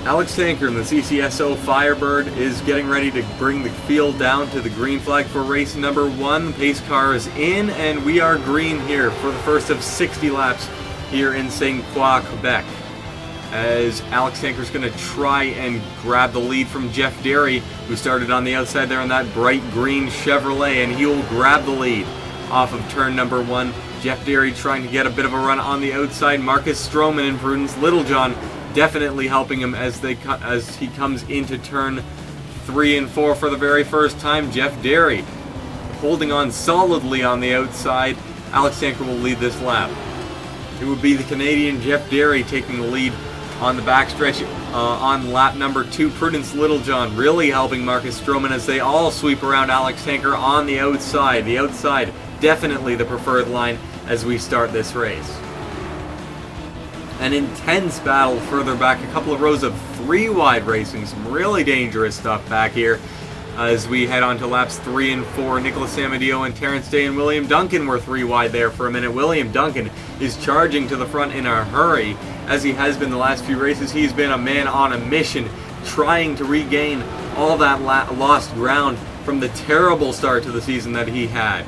Alex Tanker in the CCSO Firebird is getting ready to bring the field down to the green flag for race number 1. The pace car is in, and we are green here for the first of 60 laps here in Sainte-Croix, Quebec. As Alex Tanker is going to try and grab the lead from Jeff Derry, who started on the outside there in that bright green Chevrolet, and he will grab the lead off of turn number 1. Jeff Derry trying to get a bit of a run on the outside. Marcus Stroman and Prudence Littlejohn definitely helping him as he comes into turn 3 and 4 for the very first time. Jeff Derry holding on solidly on the outside. Alex Tanker will lead this lap. It would be the Canadian Jeff Derry taking the lead on the backstretch on lap number 2. Prudence Littlejohn really helping Marcus Stroman as they all sweep around Alex Tanker on the outside. The outside definitely the preferred line as we start this race. An intense battle further back, a couple of rows of 3 wide racing, some really dangerous stuff back here as we head on to laps 3 and 4. Nicholas Amadio and Terrence Day and William Duncan were 3 wide there for a minute. William Duncan is charging to the front in a hurry, as he has been the last few races. He's been a man on a mission, trying to regain all that lost ground from the terrible start to the season that he had.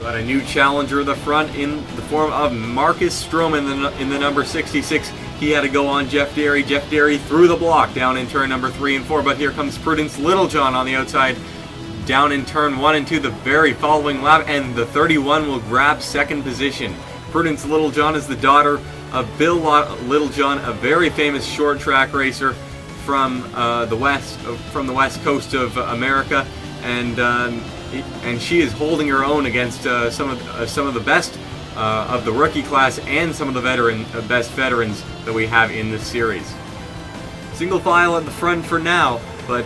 Got a new challenger at the front in the form of Marcus Stroman in the number 66. He had to go on Jeff Derry. Jeff Derry through the block down in turn number 3 and 4, but here comes Prudence Littlejohn on the outside down in turn 1 and 2 the very following lap, and the 31 will grab second position. Prudence Littlejohn is the daughter of Bill Littlejohn, a very famous short track racer from the west coast of America, and she is holding her own against some of the best of the rookie class and some of the best veterans that we have in this series. Single file at the front for now, but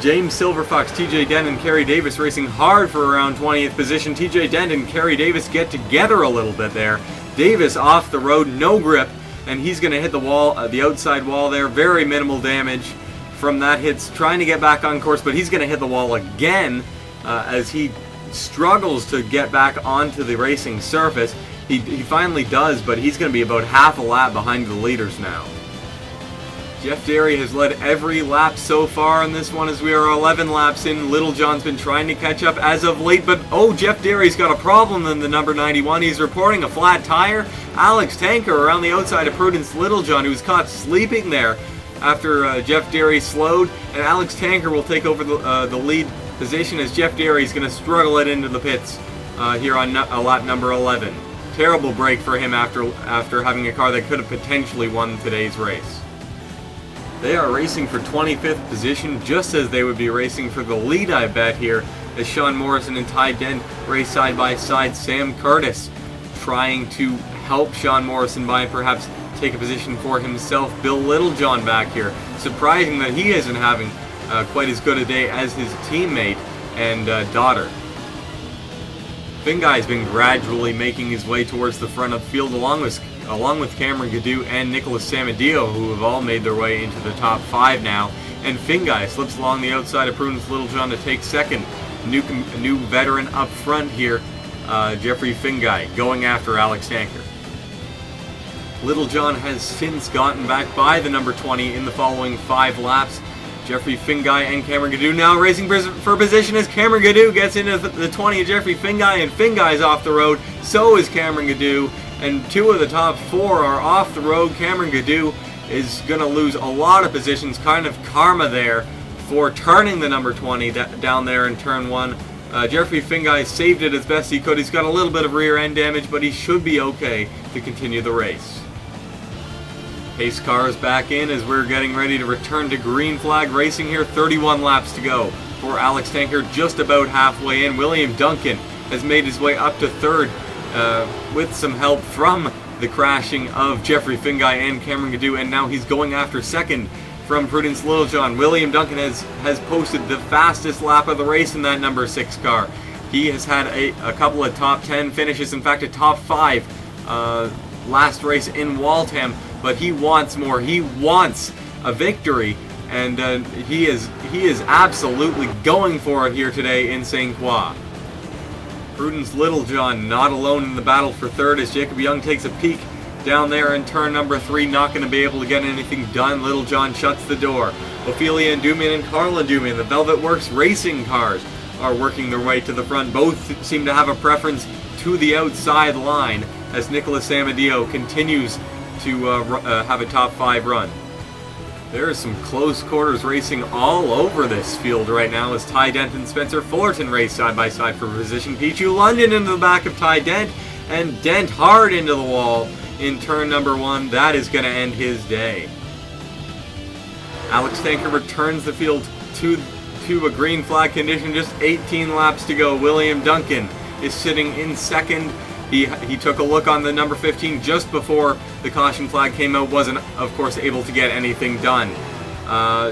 James Silverfox, TJ Dent, and Kerry Davis racing hard for around 20th position. TJ Dent and Kerry Davis get together a little bit there. Davis off the road, no grip, and he's going to hit the wall, the outside wall there. Very minimal damage from that hit, trying to get back on course, but he's going to hit the wall again as he struggles to get back onto the racing surface. He finally does, but he's going to be about half a lap behind the leaders now. Jeff Derry has led every lap so far in this one as we are 11 laps in. Littlejohn's been trying to catch up as of late, but Jeff Derry's got a problem in the number 91. He's reporting a flat tire. Alex Tanker around the outside of Prudence Littlejohn, who's caught sleeping there after Jeff Derry slowed, and Alex Tanker will take over the lead position as Jeff Derry's going to struggle it into the pits here on lap number 11. Terrible break for him after having a car that could have potentially won today's race. They are racing for 25th position, just as they would be racing for the lead, I bet, here, as Sean Morrison and Ty Dent race side by side. Sam Curtis trying to help Sean Morrison by perhaps take a position for himself. Bill Littlejohn back here. Surprising that he isn't having quite as good a day as his teammate and daughter. Finguy has been gradually making his way towards the front of the field along with Cameron Gaddu and Nicholas Samadio, who have all made their way into the top 5 now. And Finguy slips along the outside of Prudence Littlejohn to take second. New veteran up front here, Jeffrey Finguy, going after Alex Tanker. Littlejohn has since gotten back by the number 20 in the following 5 laps. Jeffrey Finguy and Cameron Gaddu now racing for position as Cameron Gaddu gets into the 20 of Jeffrey Finguy, and Finguy's off the road. So is Cameron Gaddu, and 2 of the top 4 are off the road. Cameron Gaddu is going to lose a lot of positions, kind of karma there for turning the number 20 down there in turn 1. Jeffrey Finguy saved it as best he could. He's got a little bit of rear end damage, but he should be okay to continue the race. Pace car is back in as we're getting ready to return to green flag racing here. 31 laps to go for Alex Tanker, just about halfway in. William Duncan has made his way up to 3rd with some help from the crashing of Jeffrey Finguy and Cameron Gaddu, and now he's going after 2nd from Prudence Littlejohn. William Duncan has posted the fastest lap of the race in that number 6 car. He has had a couple of top 10 finishes, in fact a top 5 last race in Waltham, but he wants more. He wants a victory, and he is absolutely going for it here today in Sainte-Croix. Prudence Littlejohn not alone in the battle for 3rd as Jacob Young takes a peek down there in turn number 3, not going to be able to get anything done. Little John shuts the door. Ophelia Endumian and Carl Endumian, the Velvet Works racing cars, are working their way to the front. Both seem to have a preference to the outside line as Nicholas Amadeo continues to have a top 5 run. There is some close quarters racing all over this field right now as Ty Dent and Spencer Fullerton race side by side for position. Pichu London into the back of Ty Dent, and Dent hard into the wall in turn number 1. That is going to end his day. Alex Tanker returns the field to a green flag condition, just 18 laps to go. William Duncan is sitting in second. He took a look on the number 15 just before the caution flag came out, wasn't of course able to get anything done.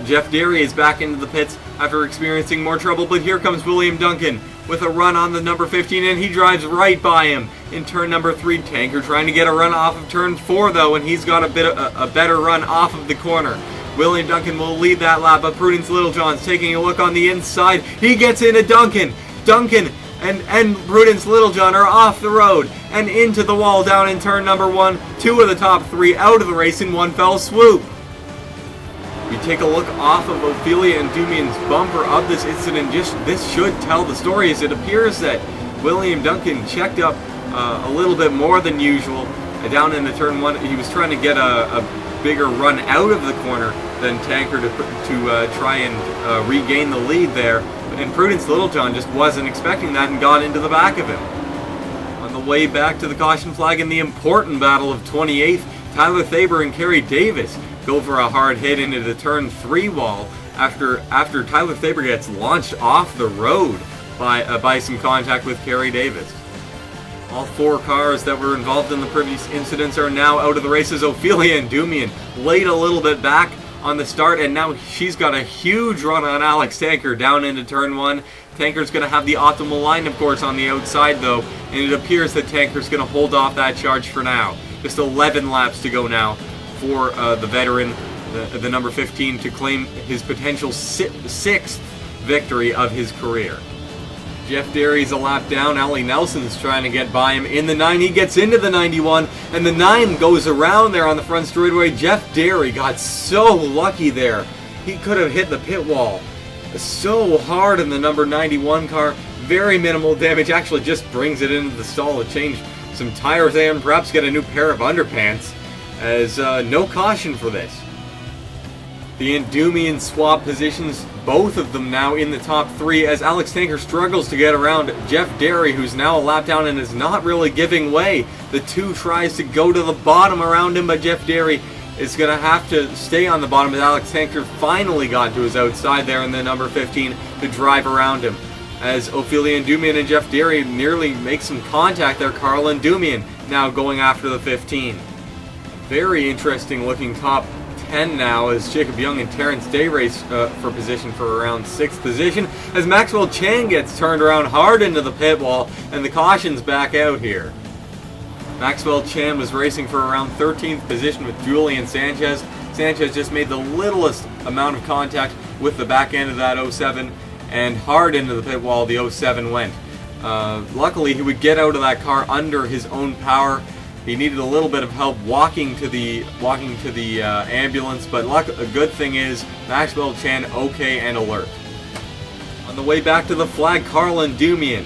Jeff Derry is back into the pits after experiencing more trouble, but here comes William Duncan with a run on the number 15, and he drives right by him in turn number 3. Tanker trying to get a run off of turn 4 though, and he's got a better run off of the corner. William Duncan will lead that lap, but Prudence Littlejohn's taking a look on the inside. He gets into Duncan. Duncan and Prudence Littlejohn are off the road and into the wall down in turn number 1. 2 of the top 3 out of the race in one fell swoop. We take a look off of Ophelia Endumian's bumper of this incident. This should tell the story, as it appears that William Duncan checked up a little bit more than usual down into turn 1. He was trying to get a bigger run out of the corner than Tanker to try and regain the lead there. And Prudence Littlejohn just wasn't expecting that and got into the back of him. On the way back to the caution flag in the important battle of 28th, Tyler Thaber and Kerry Davis go for a hard hit into the turn 3 wall after Tyler Thaber gets launched off the road by some contact with Kerry Davis. All 4 cars that were involved in the previous incidents are now out of the races. Ophelia Endumian laid a little bit back on the start, and now she's got a huge run on Alex Tanker down into turn 1. Tanker's going to have the optimal line, of course, on the outside though, and it appears that Tanker's going to hold off that charge for now. Just 11 laps to go now for the veteran, the number 15, to claim his potential 6th victory of his career. Jeff Derry's a lap down. Allie Nelson's trying to get by him in the 9. He gets into the 91, and the 9 goes around there on the front straightaway. Jeff Derry got so lucky there. He could have hit the pit wall so hard in the number 91 car. Very minimal damage. Actually just brings it into the stall to change some tires and perhaps get a new pair of underpants, as no caution for this. The Endumian swap positions, both of them now in the top 3, as Alex Tanker struggles to get around Jeff Derry, who's now a lap down and is not really giving way. The 2 tries to go to the bottom around him, but Jeff Derry is going to have to stay on the bottom as Alex Tanker finally got to his outside there in the number 15 to drive around him. As Ophelia Endumian and Jeff Derry nearly make some contact there, Carl Endumian now going after the 15. Very interesting looking top 10 now as Jacob Young and Terrence Day race for position for around 6th position, as Maxwell Chan gets turned around hard into the pit wall and the caution's back out here. Maxwell Chan was racing for around 13th position with Julian Sanchez. Sanchez just made the littlest amount of contact with the back end of that 07 and hard into the pit wall the 07 went. Luckily he would get out of that car under his own power. He needed a little bit of help walking to the ambulance, but a good thing is Maxwell Chan okay and alert. On the way back to the flag, Carl Endumian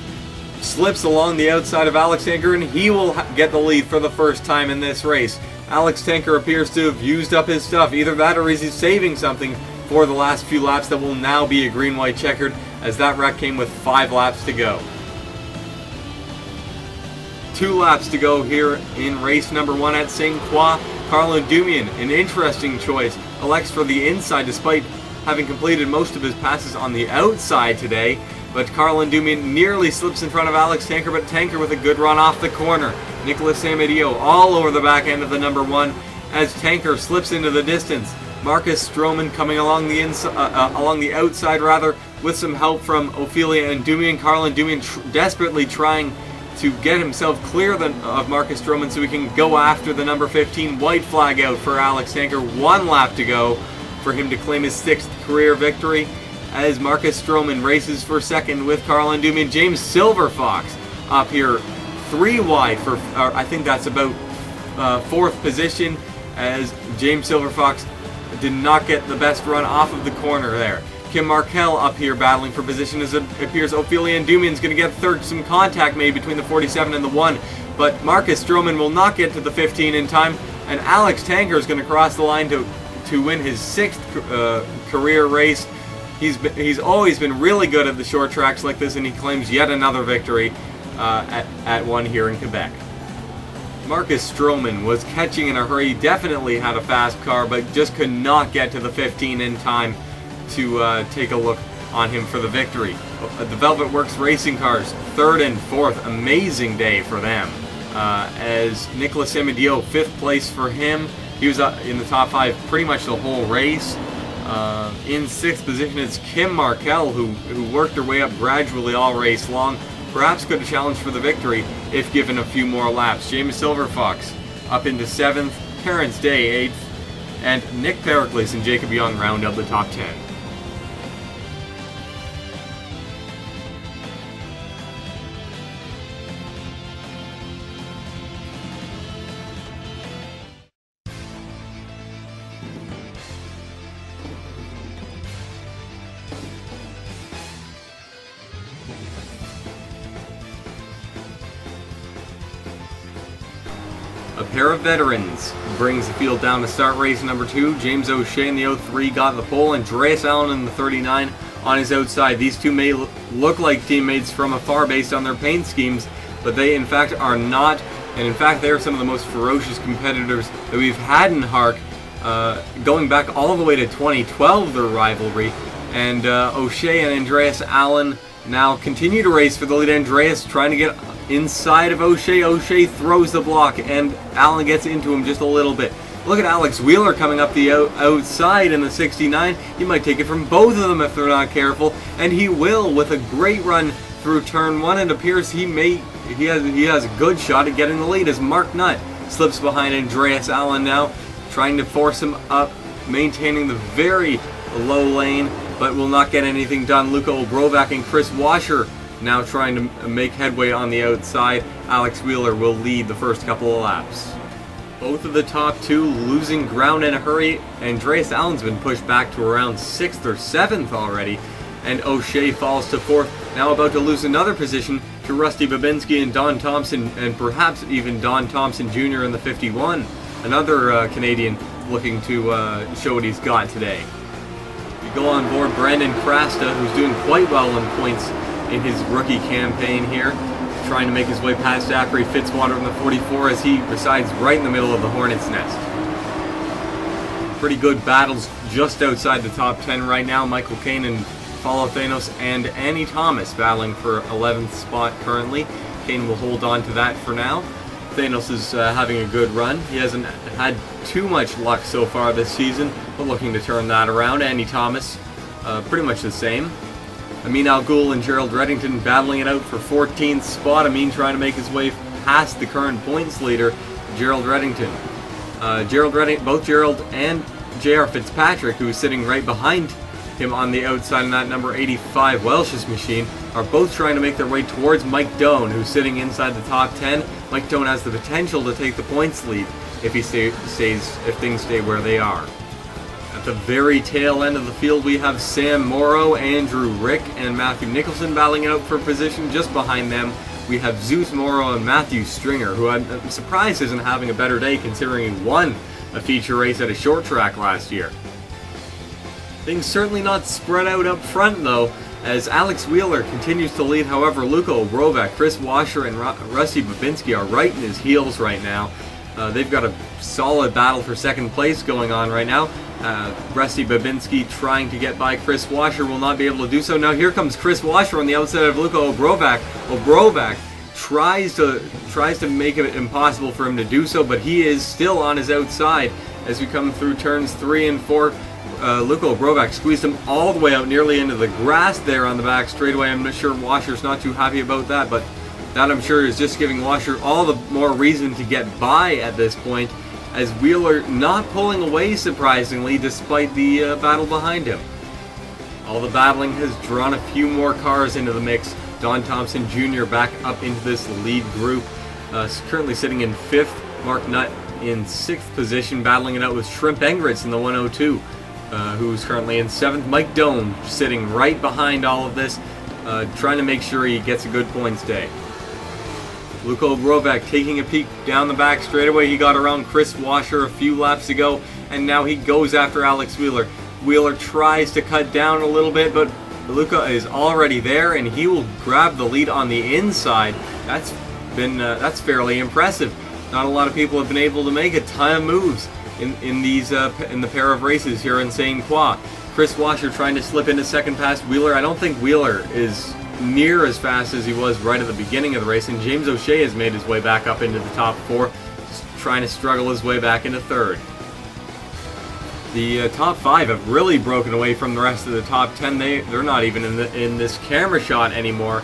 slips along the outside of Alex Tanker, and he will get the lead for the first time in this race. Alex Tanker appears to have used up his stuff. Either that or he's saving something for the last few laps that will now be a green-white checkered, as that wreck came with 5 laps to go. 2 laps to go here in race number 1 at Sainte-Croix. Carl Endumian, an interesting choice, elects for the inside despite having completed most of his passes on the outside today. But Carl Endumian nearly slips in front of Alex Tanker, but Tanker with a good run off the corner. Nicholas Amadeo all over the back end of the number 1 as Tanker slips into the distance. Marcus Stroman coming along the outside rather, with some help from Ophelia Endumian. Carl Endumian desperately trying to get himself clear of Marcus Stroman so he can go after the number 15. White flag out for Alex Tanker. 1 lap to go for him to claim his 6th career victory, as Marcus Stroman races for 2nd with Carl Endumian. James Silverfox up here 3 wide for, I think that's about fourth position, as James Silverfox did not get the best run off of the corner there. Kim Markell up here battling for position as it appears Ophelia Ndumian's going to get third. Some contact made between the 47 and the 1, but Marcus Stroman will not get to the 15 in time, and Alex Tanker is going to cross the line to win his 6th career race. He's always been really good at the short tracks like this, and he claims yet another victory at one here in Quebec. Marcus Stroman was catching in a hurry. He definitely had a fast car, but just could not get to the 15 in time to take a look on him for the victory. The Velvet Works Racing Cars, 3rd and 4th, amazing day for them. As Nicolas Amedio, 5th place for him. He was in the top 5 pretty much the whole race. In 6th position is Kim Markell, who worked her way up gradually all race long. Perhaps could have challenged for the victory if given a few more laps. James Silverfox up into 7th, Terrence Day 8th, and Nick Pericles and Jacob Young round up the top 10. A pair of veterans brings the field down to start race number 2. James O'Shea in the 03 got the pole, and Andreas Allen in the 39 on his outside. These two may look like teammates from afar based on their paint schemes, but they in fact are not, and in fact they are some of the most ferocious competitors that we've had in HARC, going back all the way to 2012, their rivalry. And O'Shea and Andreas Allen now continue to race for the lead. Andreas trying to get inside of O'Shea. O'Shea throws the block, and Allen gets into him just a little bit. Look at Alex Wheeler coming up the outside in the 69. He might take it from both of them if they're not careful, and he will with a great run through turn 1. It appears he has a good shot at getting the lead as Mark Nutt slips behind Andreas Allen now, trying to force him up, maintaining the very low lane, but will not get anything done. Luca Obrovac and Chris Washer now trying to make headway on the outside. Alex Wheeler will lead the first couple of laps. Both of the top 2 losing ground in a hurry. Andreas Allen's been pushed back to around 6th or 7th already, and O'Shea falls to 4th, now about to lose another position to Rusty Babinski and Don Thompson, and perhaps even Don Thompson Jr. in the 51. Another Canadian looking to show what he's got today. We go on board Brandon Krasta, who's doing quite well in points in his rookie campaign here, trying to make his way past Zachary Fitzwater in the 44 as he resides right in the middle of the Hornet's Nest. Pretty good battles just outside the top 10 right now. Michael Caine and Follow Thanos and Annie Thomas battling for 11th spot currently. Caine will hold on to that for now. Thanos is having a good run. He hasn't had too much luck so far this season, but looking to turn that around. Annie Thomas, pretty much the same. Amin Al-Ghul and Gerald Reddington battling it out for 14th spot. Amin trying to make his way past the current points leader, Gerald Reddington. Both Gerald and J.R. Fitzpatrick, who is sitting right behind him on the outside in that number 85 Welsh's machine, are both trying to make their way towards Mike Doan, who's sitting inside the top 10. Mike Doan has the potential to take the points lead if things stay where they are. At the very tail end of the field, we have Sam Morrow, Andrew Rick, and Matthew Nicholson battling it out for position. Just behind them, we have Zeus Morrow and Matthew Stringer, who I'm surprised isn't having a better day considering he won a feature race at a short track last year. Things certainly not spread out up front though, as Alex Wheeler continues to lead. However, Luca Obrovac, Chris Washer, and Rusty Babinski are right in his heels right now. They've got a solid battle for second place going on right now. Rusty Babinski trying to get by Chris Washer will not be able to do so. Now here comes Chris Washer on the outside of Luca Obrovac. Obrovac tries to make it impossible for him to do so, but he is still on his outside as we come through turns 3 and 4. Luca Obrovac squeezed him all the way out nearly into the grass there on the back straightaway. I'm not sure Washer's not too happy about that, but that I'm sure is just giving Washer all the more reason to get by at this point, as Wheeler not pulling away surprisingly despite the battle behind him. All the battling has drawn a few more cars into the mix. Don Thompson Jr. back up into this lead group, currently sitting in 5th. Mark Nutt in 6th position, battling it out with Shrimp Engritz in the 102, who's currently in 7th. Mike Doan sitting right behind all of this, trying to make sure he gets a good points day. Luka Obrovac taking a peek down the back straightaway. He got around Chris Washer a few laps ago, and now he goes after Alex Wheeler. Wheeler tries to cut down a little bit, but Luka is already there, and he will grab the lead on the inside. That's fairly impressive. Not a lot of people have been able to make a ton of moves in the pair of races here in Sainte-Croix. Chris Washer trying to slip into second past Wheeler. I don't think Wheeler is near as fast as he was right at the beginning of the race, and James O'Shea has made his way back up into the top 4, trying to struggle his way back into 3rd. The top 5 have really broken away from the rest of the top 10. They're not even in this camera shot anymore,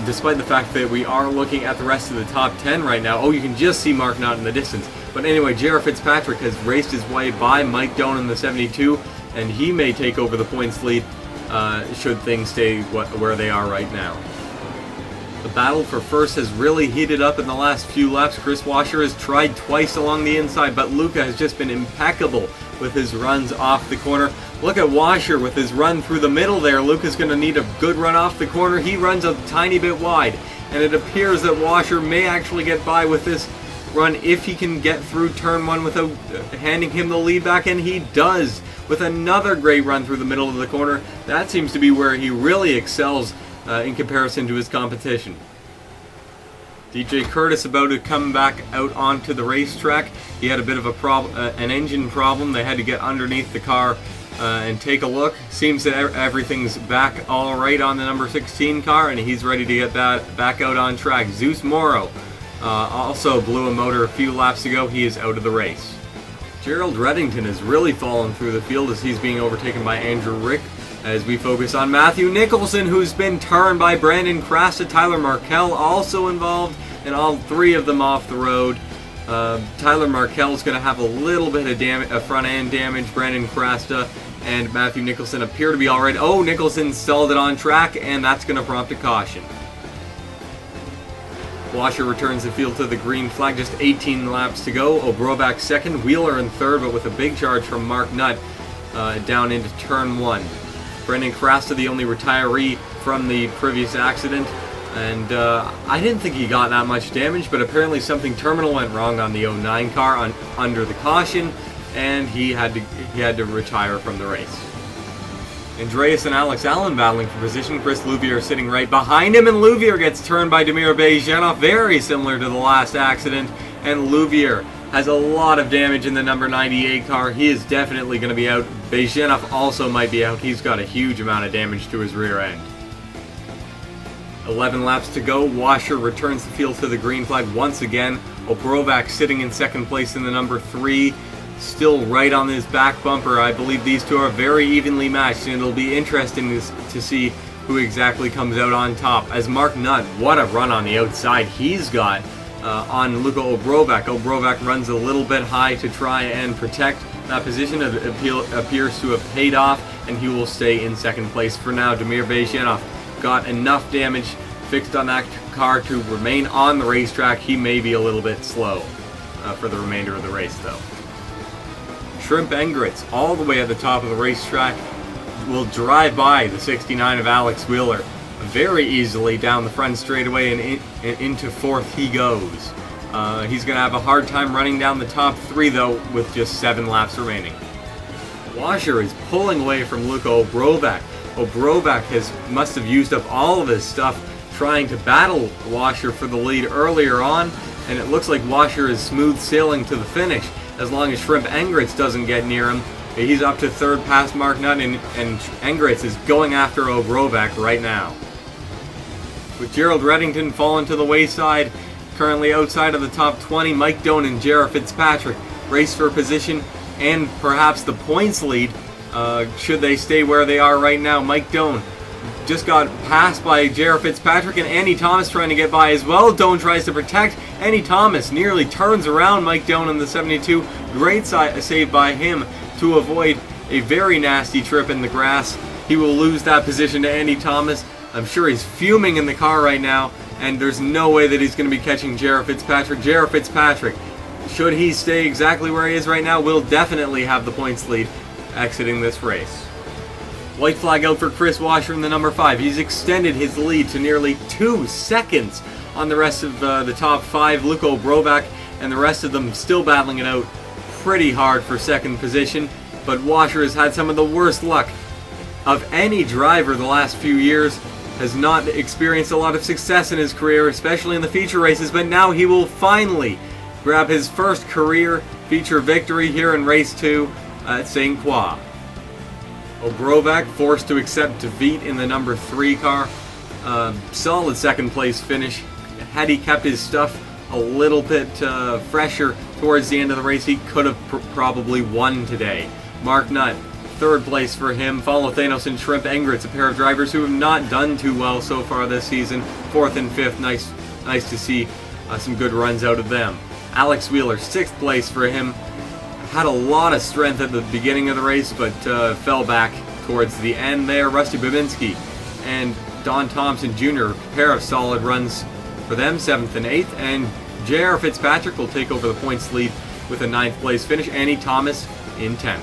despite the fact that we are looking at the rest of the top 10 right now. Oh, you can just see Mark Nutt in the distance. But anyway, J.R. Fitzpatrick has raced his way by Mike Doan in the 72, and he may take over the points lead should things stay where they are right now. The battle for first has really heated up in the last few laps. Chris Washer has tried twice along the inside, but Luka has just been impeccable with his runs off the corner. Look at Washer with his run through the middle there. Luka's going to need a good run off the corner. He runs a tiny bit wide, and it appears that Washer may actually get by with this run if he can get through turn 1 without handing him the lead back, and he does with another great run through the middle of the corner. That seems to be where he really excels in comparison to his competition. DJ Curtis about to come back out onto the racetrack. He had a bit of an engine problem. They had to get underneath the car and take a look. Seems that everything's back all right on the number 16 car, and he's ready to get that back out on track. Zeus Morrow also blew a motor a few laps ago. He is out of the race. Gerald Reddington has really fallen through the field as he's being overtaken by Andrew Rick, as we focus on Matthew Nicholson, who's been turned by Brandon Crasta. Tyler Markell also involved, and all 3 of them off the road. Tyler Markell is going to have a little bit of front end damage. Brandon Crasta and Matthew Nicholson appear to be all right. Oh, Nicholson stalled it on track, and that's going to prompt a caution. Washer returns the field to the green flag, just 18 laps to go. Obrovac second, Wheeler in third, but with a big charge from Mark Nutt down into turn 1. Brendan Crasta, the only retiree from the previous accident, and I didn't think he got that much damage, but apparently something terminal went wrong on the 09 car under the caution, and he had to retire from the race. Andreas and Alex Allen battling for position. Chris Louvier sitting right behind him, and Louvier gets turned by Damir Bejanov, very similar to the last accident, and Louvier has a lot of damage in the number 98 car. He is definitely going to be out. Bejanov also might be out. He's got a huge amount of damage to his rear end. 11 laps to go. Washer returns the field to the green flag once again. Obrovac sitting in second place in the number 3. Still right on his back bumper. I believe these two are very evenly matched, and it'll be interesting to see who exactly comes out on top. As Mark Nutt, what a run on the outside he's got on Luka Obrovac. Obrovac runs a little bit high to try and protect that position. It appears to have paid off, and he will stay in second place for now. Damir Bejanov got enough damage fixed on that car to remain on the racetrack. He may be a little bit slow for the remainder of the race, though. Shrimp Engritz, all the way at the top of the racetrack, will drive by the 69 of Alex Wheeler very easily down the front straightaway, and into fourth he goes. He's going to have a hard time running down the top 3, though, with just 7 laps remaining. Washer is pulling away from Luka Obrovac. Obrovac must have used up all of his stuff trying to battle Washer for the lead earlier on, and it looks like Washer is smooth sailing to the finish. As long as Shrimp Engritz doesn't get near him, he's up to third past Mark Nutt, and Engritz is going after Obrovac right now. With Gerald Reddington falling to the wayside, currently outside of the top 20, Mike Doan and J.R. Fitzpatrick race for position and perhaps the points lead should they stay where they are right now. Mike Doan just got passed by J.R. Fitzpatrick, and Andy Thomas trying to get by as well. Doan tries to protect. Andy Thomas nearly turns around Mike Doan in the 72. Great save by him to avoid a very nasty trip in the grass. He will lose that position to Andy Thomas. I'm sure he's fuming in the car right now, and there's no way that he's going to be catching J.R. Fitzpatrick. J.R. Fitzpatrick should he stay exactly where he is right now, will definitely have the points lead exiting this race. White flag out for Chris Washer in the number 5. He's extended his lead to nearly 2 seconds on the rest of the top 5. Luko Brovac and the rest of them still battling it out pretty hard for second position, but Washer has had some of the worst luck of any driver the last few years, has not experienced a lot of success in his career, especially in the feature races, but now he will finally grab his first career feature victory here in race 2 at Sainte-Croix. Obrovac forced to accept defeat in the number 3 car. Solid second place finish. Had he kept his stuff a little bit fresher towards the end of the race, he could have probably won today. Mark Nutt, third place for him. Follow Thanos and Shrimp Engritz, a pair of drivers who have not done too well so far this season. 4th and 5th, nice to see some good runs out of them. Alex Wheeler, 6th place for him. Had a lot of strength at the beginning of the race, but fell back towards the end there. Rusty Babinski and Don Thompson Jr., a pair of solid runs for them, 7th and 8th. And J.R. Fitzpatrick will take over the points lead with a 9th place finish. Annie Thomas in 10th.